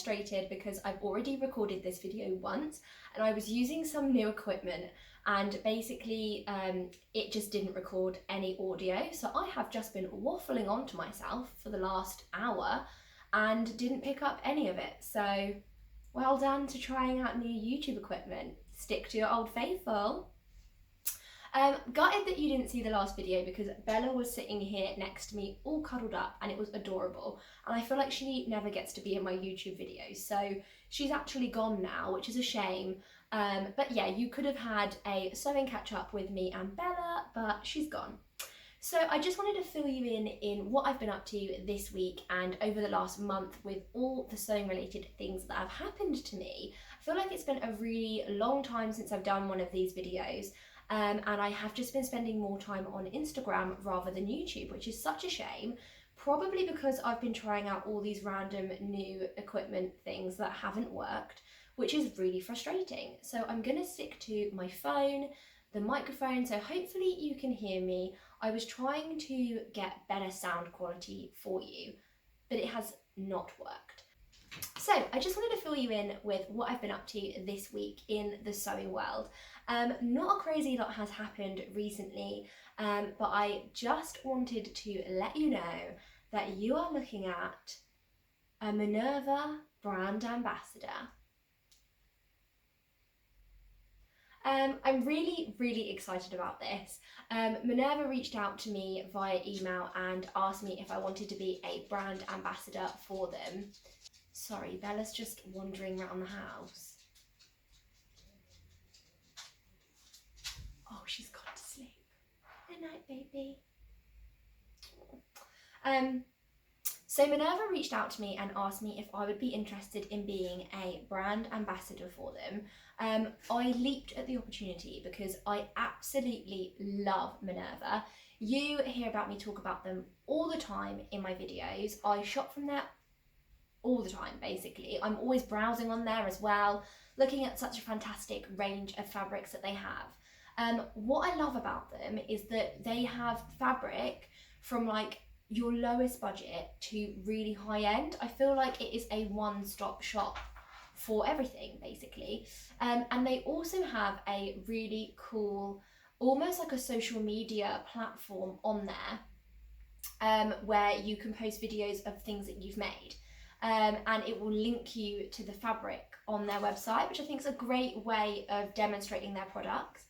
frustrated because I've already recorded this video once and I was using some new equipment and basically it just didn't record any audio. So I have just been waffling on to myself for the last hour and didn't pick up any of it. So well done to trying out new YouTube equipment. Stick to your old faithful. Gutted that you didn't see the last video because Bella was sitting here next to me all cuddled up and it was adorable, and I feel like she never gets to be in my YouTube videos, so she's actually gone now, which is a shame. But yeah, you could have had a sewing catch up with me and Bella, but she's gone. So I just wanted to fill you in what I've been up to this week and over the last month with all the sewing related things that have happened to me. I feel like it's been a really long time since I've done one of these videos. And I have just been spending more time on Instagram rather than YouTube, which is such a shame, probably because I've been trying out all these random new equipment things that haven't worked, which is really frustrating. So I'm going to stick to my phone, the microphone, so hopefully you can hear me. I was trying to get better sound quality for you, but it has not worked. So I just wanted to fill you in with what I've been up to this week in the sewing world. Not a crazy lot has happened recently, but I just wanted to let you know that you are looking at a Minerva brand ambassador. I'm really excited about this. Minerva reached out to me via email and asked me if I wanted to be a brand ambassador for them. Sorry, Bella's just wandering around the house. Oh, she's gone to sleep. Good night, baby. So Minerva reached out to me and asked me if I would be interested in being a brand ambassador for them. I leaped at the opportunity because I absolutely love Minerva. You hear about me talk about them all the time in my videos. I shop from there all the time, basically. I'm always browsing on there as well, looking at such a fantastic range of fabrics that they have. What I love about them is that they have fabric from like your lowest budget to really high end. I feel like it is a one-stop shop for everything, basically. And they also have a really cool, almost like a social media platform on there, where you can post videos of things that you've made. And it will link you to the fabric on their website, which I think is a great way of demonstrating their products.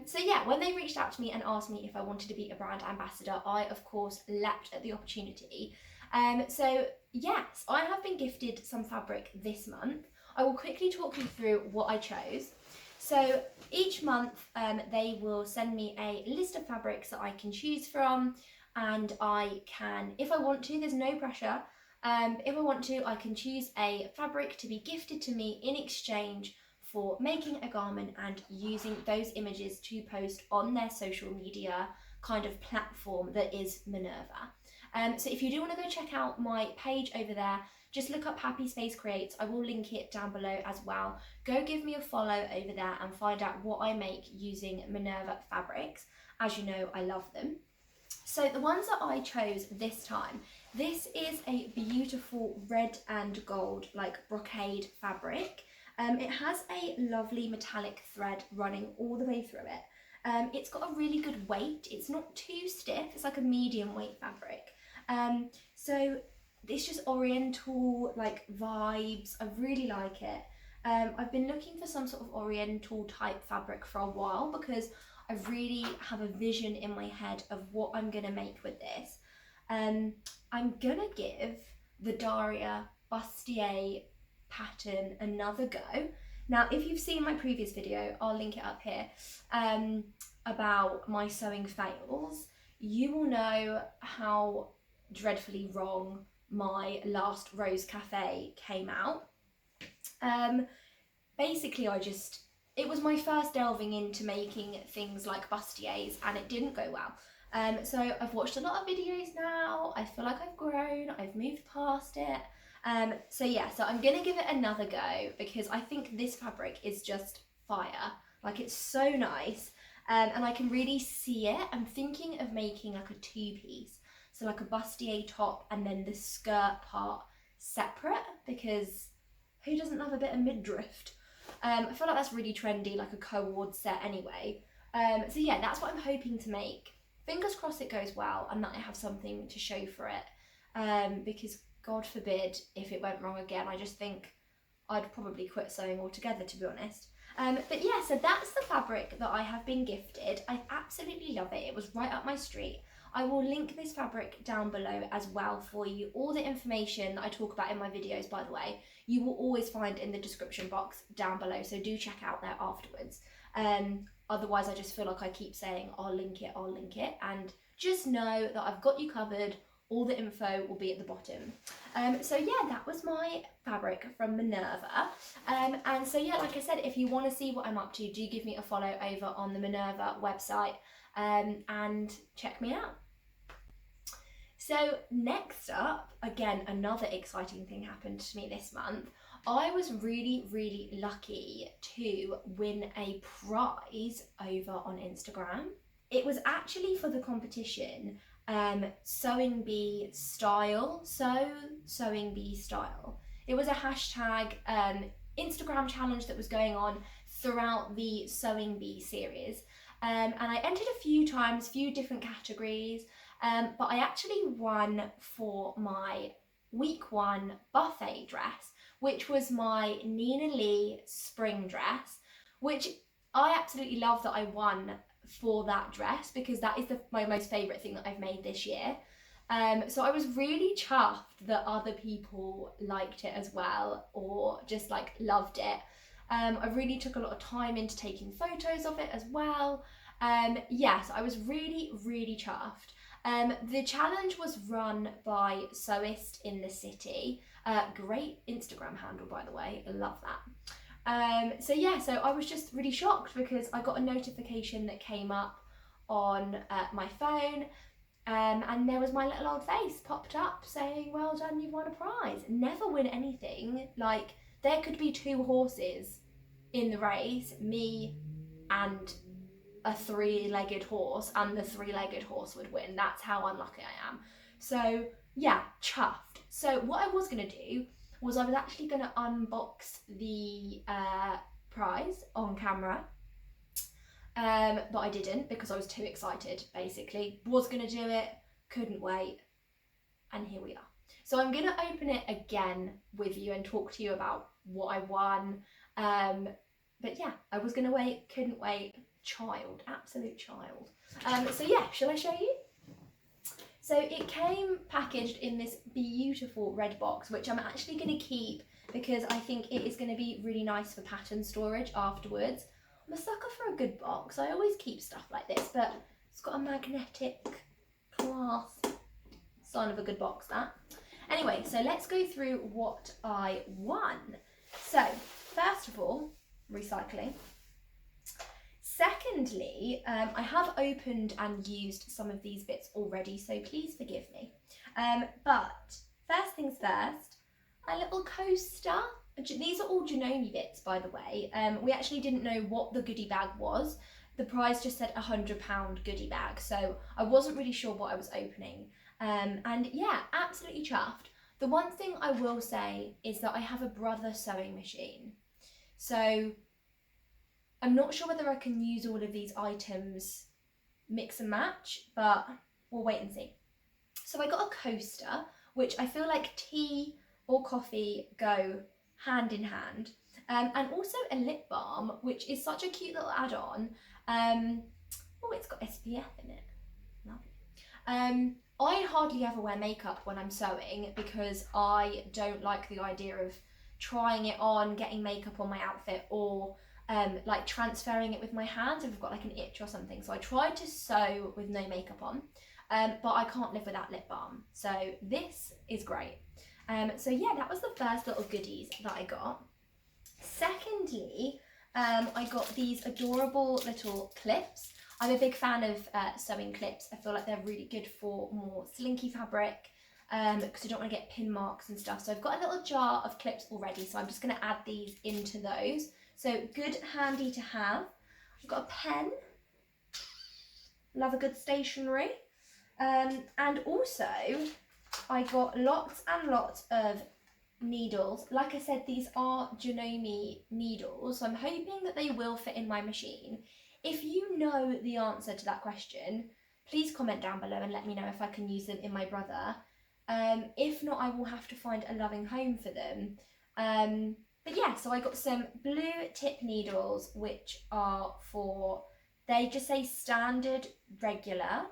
So yeah, when they reached out to me and asked me if I wanted to be a brand ambassador, I of course leapt at the opportunity. So yes, I have been gifted some fabric this month. I will quickly talk you through what I chose. So each month they will send me a list of fabrics that I can choose from, and I can, if I want to, there's no pressure. If I want to, I can choose a fabric to be gifted to me in exchange for making a garment and using those images to post on their social media kind of platform that is Minerva. So if you do want to go check out my page over there, just look up Happy Space Creates. I will link it down below as well. Go give me a follow over there and find out what I make using Minerva fabrics. As you know, I love them. So the ones that I chose this time, this is a beautiful red and gold like brocade fabric. It has a lovely metallic thread running all the way through it. It's got a really good weight. It's not too stiff. It's like a medium weight fabric. So it's just oriental like vibes. I really like it. I've been looking for some sort of oriental type fabric for a while because I really have a vision in my head of what I'm going to make with this. I'm going to give the Daria bustier pattern another go. Now, if you've seen my previous video, I'll link it up here, about my sewing fails, you will know how dreadfully wrong my last Rose Cafe came out. Basically, it was my first delving into making things like bustiers and it didn't go well. So I've watched a lot of videos now, I feel like I've grown, I've moved past it. So yeah, so I'm gonna give it another go because I think this fabric is just fire. Like, it's so nice, and I can really see it. I'm thinking of making like a two-piece, so like a bustier top and then the skirt part separate, because who doesn't love a bit of midriff? I feel like that's really trendy, like a co-ord set anyway. So yeah, that's what I'm hoping to make. Fingers crossed it goes well and that I have something to show for it. Because God forbid if it went wrong again, I just think I'd probably quit sewing altogether, to be honest. But yeah, so that's the fabric that I have been gifted. I absolutely love it. It was right up my street. I will link this fabric down below as well for you. All the information that I talk about in my videos, by the way, you will always find in the description box down below. So do check out there afterwards. Otherwise, I just feel like I keep saying, I'll link it. And just know that I've got you covered. All the info will be at the bottom. So yeah, that was my fabric from Minerva. And so yeah, like I said, if you want to see what I'm up to, do give me a follow over on the Minerva website and check me out. So next up, again, another exciting thing happened to me this month. I was really, really lucky to win a prize over on Instagram. It was actually for the competition Sewing Bee Style. Sewing Bee Style. It was a hashtag Instagram challenge that was going on throughout the Sewing Bee series. And I entered a few times, few different categories, but I actually won for my week 1 buffet dress, which was my Nina Lee spring dress, which I absolutely love that I won for that dress because that is my most favourite thing that I've made this year. So I was really chuffed that other people liked it as well, or just like loved it. I really took a lot of time into taking photos of it as well. Yes, I was really, really chuffed. The challenge was run by Sewist in the City. Great Instagram handle, by the way. I love that. So yeah, so I was just really shocked because I got a notification that came up on my phone, and there was my little old face popped up saying, well done, you've won a prize. Never win anything. Like, there could be 2 horses in the race, me and a 3-legged horse, and the 3-legged horse would win. That's how unlucky I am. So yeah, chuffed. So what I was going to do was I was actually going to unbox the prize on camera, but I didn't because I was too excited, basically. Was going to do it, couldn't wait, and here we are. So I'm going to open it again with you and talk to you about what I won. But yeah, I was going to wait, couldn't wait. Child, absolute child. So yeah, shall I show you? So it came packaged in this beautiful red box, which I'm actually going to keep because I think it is going to be really nice for pattern storage afterwards. I'm a sucker for a good box. I always keep stuff like this, but it's got a magnetic clasp. Sign of a good box, that. Anyway, so let's go through what I won. So first of all, recycling. Secondly, I have opened and used some of these bits already, so please forgive me. But first things first, a little coaster. These are all Janome bits, by the way. We actually didn't know what the goodie bag was. The prize just said £100 goodie bag, so I wasn't really sure what I was opening. And yeah, absolutely chuffed. The one thing I will say is that I have a brother sewing machine. So I'm not sure whether I can use all of these items mix and match, but we'll wait and see. So I got a coaster, which I feel like tea or coffee go hand in hand, and also a lip balm, which is such a cute little add-on. Oh, it's got SPF in it. Lovely. I hardly ever wear makeup when I'm sewing because I don't like the idea of trying it on, getting makeup on my outfit, or like transferring it with my hands if I've got like an itch or something. So I tried to sew with no makeup on, but I can't live without lip balm. So this is great. So yeah, that was the first little goodies that I got. Secondly, I got these adorable little clips. I'm a big fan of sewing clips. I feel like they're really good for more slinky fabric, because I don't want to get pin marks and stuff. So I've got a little jar of clips already, so I'm just going to add these into those. So good, handy to have. I've got a pen. Love a good stationery. And also I got lots and lots of needles. Like I said, these are Janome needles, so I'm hoping that they will fit in my machine. If you know the answer to that question, please comment down below and let me know if I can use them in my brother. If not, I will have to find a loving home for them. But yeah, so I got some blue tip needles, which are for, they just say standard regular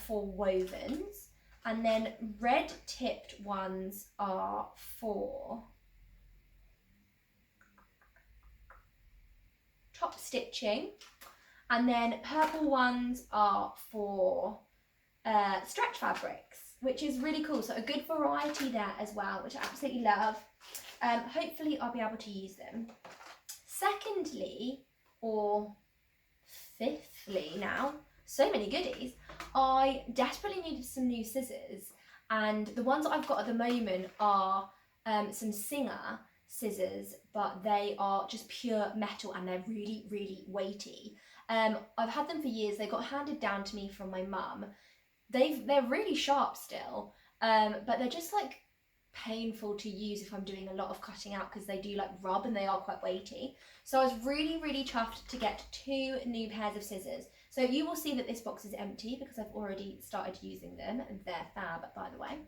for wovens. And then red tipped ones are for top stitching. And then purple ones are for stretch fabrics, which is really cool. So a good variety there as well, which I absolutely love. Hopefully I'll be able to use them. Secondly, or fifthly now, so many goodies, I desperately needed some new scissors, and the ones that I've got at the moment are some Singer scissors, but they are just pure metal and they're really, really weighty. I've had them for years. They got handed down to me from my mum. They're really sharp still, but they're just like painful to use if I'm doing a lot of cutting out because they do like rub and they are quite weighty. So I was really, really chuffed to get 2 new pairs of scissors. So you will see that this box is empty because I've already started using them and they're fab, by the way.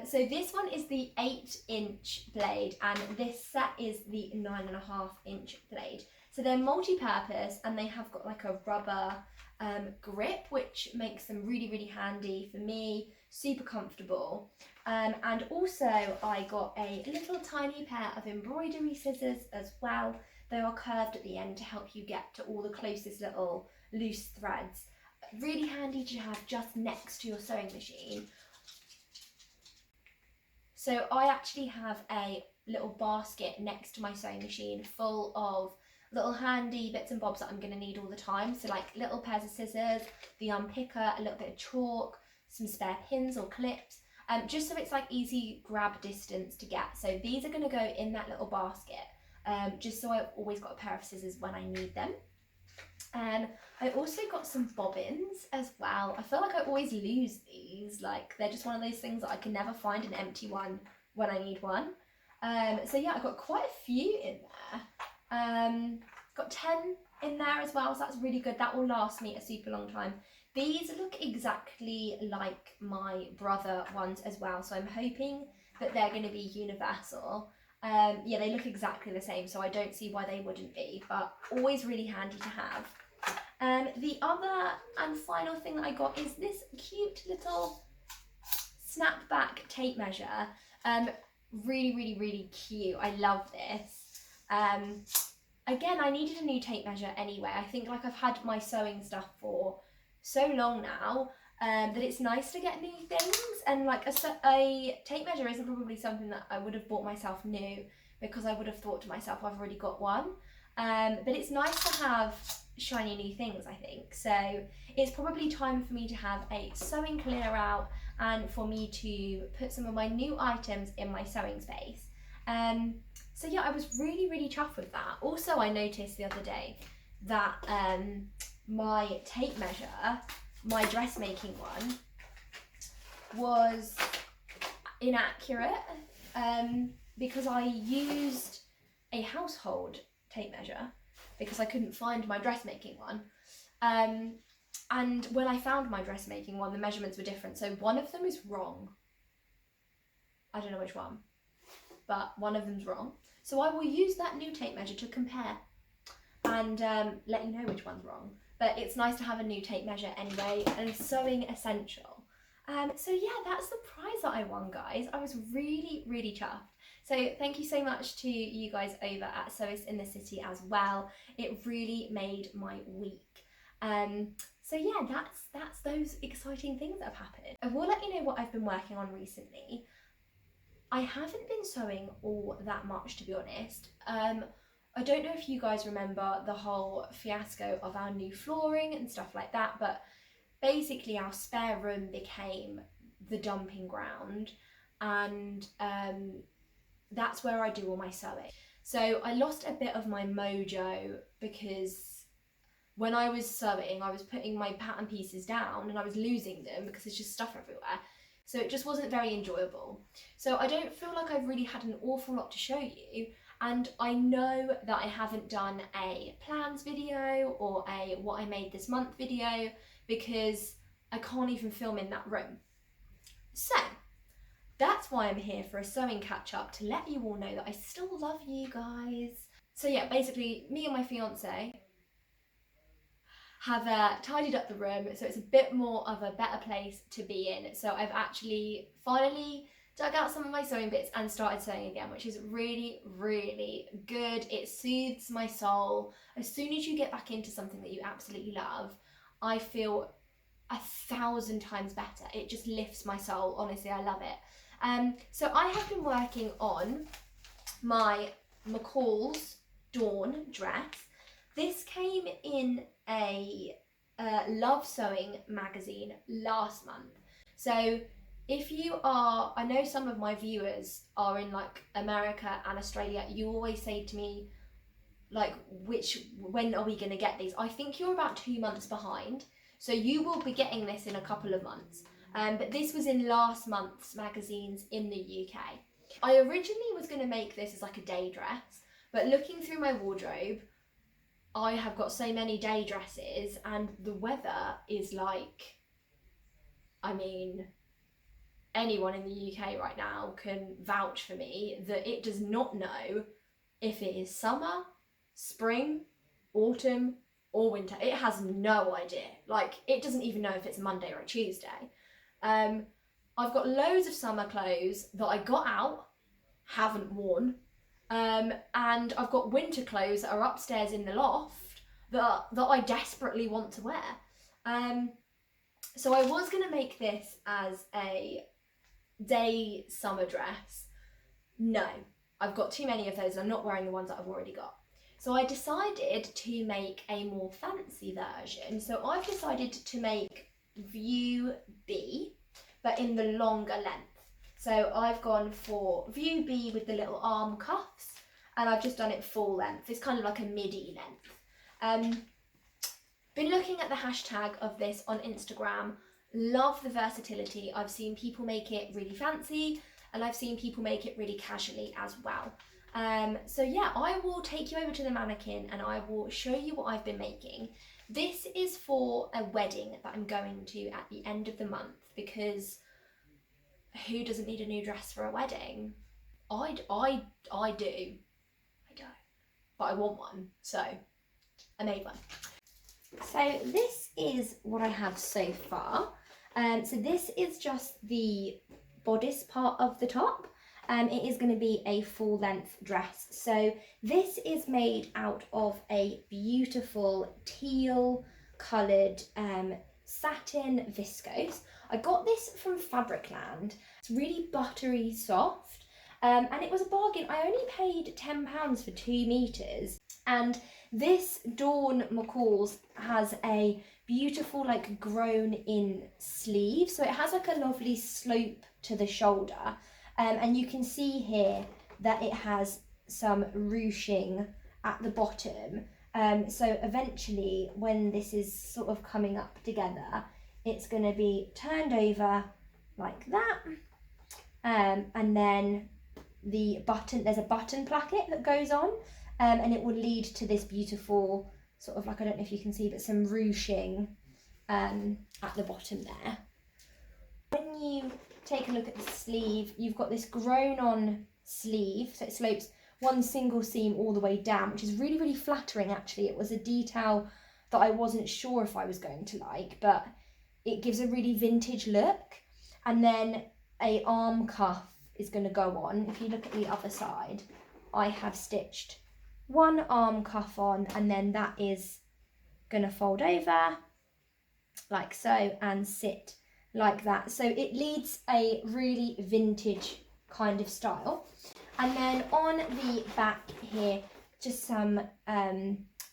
So this one is the 8-inch blade and this set is the 9.5-inch blade. So they're multi-purpose and they have got like a rubber grip, which makes them really, really handy for me, super comfortable. And also I got a little tiny pair of embroidery scissors as well. They are curved at the end to help you get to all the closest little loose threads. Really handy to have just next to your sewing machine. So I actually have a little basket next to my sewing machine full of little handy bits and bobs that I'm going to need all the time. So like little pairs of scissors, the unpicker, a little bit of chalk, some spare pins or clips, just so it's like easy grab distance to get. So these are going to go in that little basket, just so I've always got a pair of scissors when I need them. I also got some bobbins as well. I feel like I always lose these, like they're just one of those things that I can never find an empty one when I need one. So yeah, I got quite a few in there. Got 10 in there as well, so that's really good. That will last me a super long time. These look exactly like my brother ones as well, so I'm hoping that they're going to be universal. Yeah, they look exactly the same, so I don't see why they wouldn't be, but always really handy to have. The other and final thing that I got is this cute little snapback tape measure. Really, really, really cute. I love this. Again, I needed a new tape measure anyway. I think like I've had my sewing stuff for so long now that it's nice to get new things, and like a tape measure isn't probably something that I would have bought myself new, because I would have thought to myself I've already got one. But it's nice to have shiny new things, I think. So it's probably time for me to have a sewing clear out and for me to put some of my new items in my sewing space. So yeah, I was really, really chuffed with that. Also, I noticed the other day that my tape measure, my dressmaking one, was inaccurate because I used a household tape measure because I couldn't find my dressmaking one. And when I found my dressmaking one, the measurements were different. So one of them is wrong. I don't know which one, but one of them's wrong. So I will use that new tape measure to compare and let you know which one's wrong. But it's nice to have a new tape measure anyway, and sewing essential. So yeah, that's the prize that I won, guys. I was really, really chuffed. So thank you so much to you guys over at Sewist in the City as well. It really made my week. So yeah, that's those exciting things that have happened. I will let you know what I've been working on recently. I haven't been sewing all that much, to be honest. I don't know if you guys remember the whole fiasco of our new flooring and stuff like that, but basically our spare room became the dumping ground, and that's where I do all my sewing. So I lost a bit of my mojo because when I was sewing, I was putting my pattern pieces down and I was losing them because there's just stuff everywhere. So it just wasn't very enjoyable. So I don't feel like I've really had an awful lot to show you. And I know that I haven't done a plans video or a what I made this month video because I can't even film in that room. So that's why I'm here for a sewing catch up, to let you all know that I still love you guys. So yeah, basically me and my fiance have tidied up the room so it's a bit more of a better place to be in. So I've actually finally dug out some of my sewing bits and started sewing again, which is really, really good. It soothes my soul. As soon as you get back into something that you absolutely love, I feel 1,000 times better. It just lifts my soul. Honestly, I love it. So I have been working on my McCalls Dawn dress. This came in a Love Sewing magazine last month. So if you are, I know some of my viewers are in like America and Australia, you always say to me, like, when are we going to get these? I think you're about 2 months behind. So you will be getting this in a couple of months. But this was in last month's magazines in the UK. I originally was going to make this as like a day dress, but looking through my wardrobe, I have got so many day dresses and the weather is like, I mean, anyone in the UK right now can vouch for me that it does not know if it is summer, spring, autumn, or winter. It has no idea. Like, it doesn't even know if it's Monday or a Tuesday. I've got loads of summer clothes that I got out, haven't worn, and I've got winter clothes that are upstairs in the loft that I desperately want to wear. So I was going to make this as a day summer dress. No, I've got too many of those and I'm not wearing the ones that I've already got. So I decided to make a more fancy version. So I've decided to make View B, but in the longer length. So I've gone for View B with the little arm cuffs, and I've just done it full length. It's kind of like a midi length. Been looking at the hashtag of this on Instagram. Love the versatility. I've seen people make it really fancy, and I've seen people make it really casually as well. So yeah, I will take you over to the mannequin and I will show you what I've been making. This is for a wedding that I'm going to at the end of the month, because who doesn't need a new dress for a wedding? I do. I don't. But I want one, so I made one. So this is what I have so far. So this is just the bodice part of the top. It is going to be a full length dress. So this is made out of a beautiful teal coloured satin viscose. I got this from Fabricland. It's really buttery soft, and it was a bargain. I only paid £10 for 2 meters, and this Dawn McCalls has a beautiful like grown in sleeve, so it has like a lovely slope to the shoulder, and you can see here that it has some ruching at the bottom. So eventually, when this is sort of coming up together, it's going to be turned over like that, and then there's a button placket that goes on, and it will lead to this beautiful sort of like, I don't know if you can see, but some ruching at the bottom there. When you take a look at the sleeve, you've got this grown on sleeve, so it slopes one single seam all the way down, which is really, really flattering actually. It was a detail that I wasn't sure if I was going to like, but it gives a really vintage look. And then a arm cuff is going to go on. If you look at the other side, I have stitched one arm cuff on, and then that is going to fold over like so and sit like that. So it leads a really vintage kind of style. And then on the back here, just some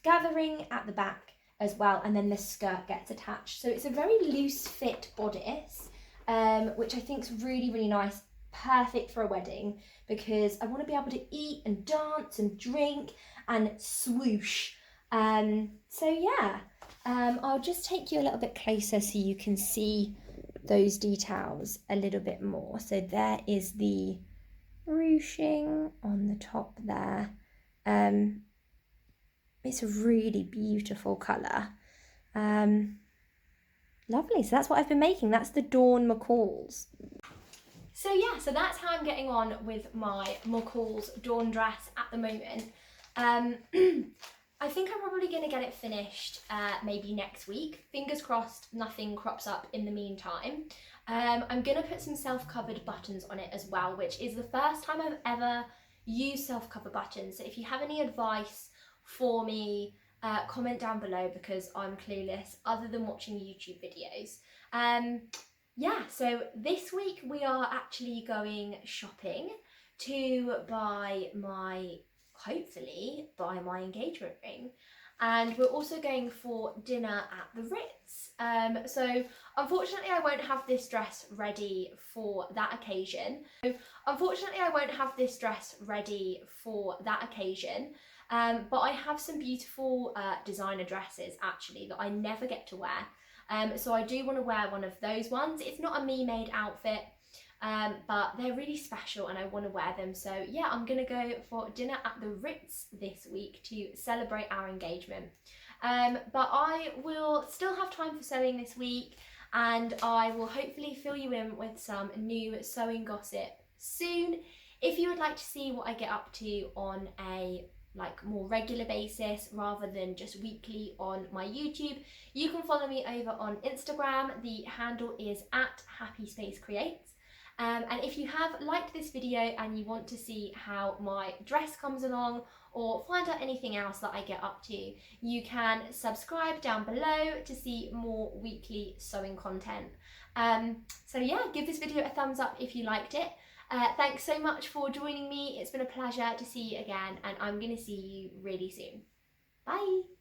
gathering at the back as well, and then the skirt gets attached. So it's a very loose fit bodice, which I think is really, really nice. Perfect for a wedding, because I want to be able to eat and dance and drink and swoosh. So yeah, I'll just take you a little bit closer so you can see those details a little bit more. So there is the ruching on the top there. It's a really beautiful colour. Lovely, so that's what I've been making. That's the Dawn McCalls. So yeah, so that's how I'm getting on with my McCalls Dawn dress at the moment. I think I'm probably going to get it finished maybe next week. Fingers crossed nothing crops up in the meantime. I'm going to put some self-covered buttons on it as well, which is the first time I've ever used self-cover buttons. So if you have any advice for me, comment down below, because I'm clueless other than watching YouTube videos. Yeah, so this week we are actually going shopping to hopefully buy my engagement ring. And we're also going for dinner at the Ritz. So unfortunately I won't have this dress ready for that occasion. But I have some beautiful designer dresses actually that I never get to wear. So I do want to wear one of those ones. It's not a me-made outfit, but they're really special and I want to wear them. So yeah, I'm going to go for dinner at the Ritz this week to celebrate our engagement. But I will still have time for sewing this week, and I will hopefully fill you in with some new sewing gossip soon. If you would like to see what I get up to on a more regular basis rather than just weekly on my YouTube, you can follow me over on Instagram. The handle is @HappySpaceCreates. And if you have liked this video and you want to see how my dress comes along or find out anything else that I get up to, you can subscribe down below to see more weekly sewing content. So yeah, give this video a thumbs up if you liked it. Thanks so much for joining me. It's been a pleasure to see you again, and I'm going to see you really soon. Bye!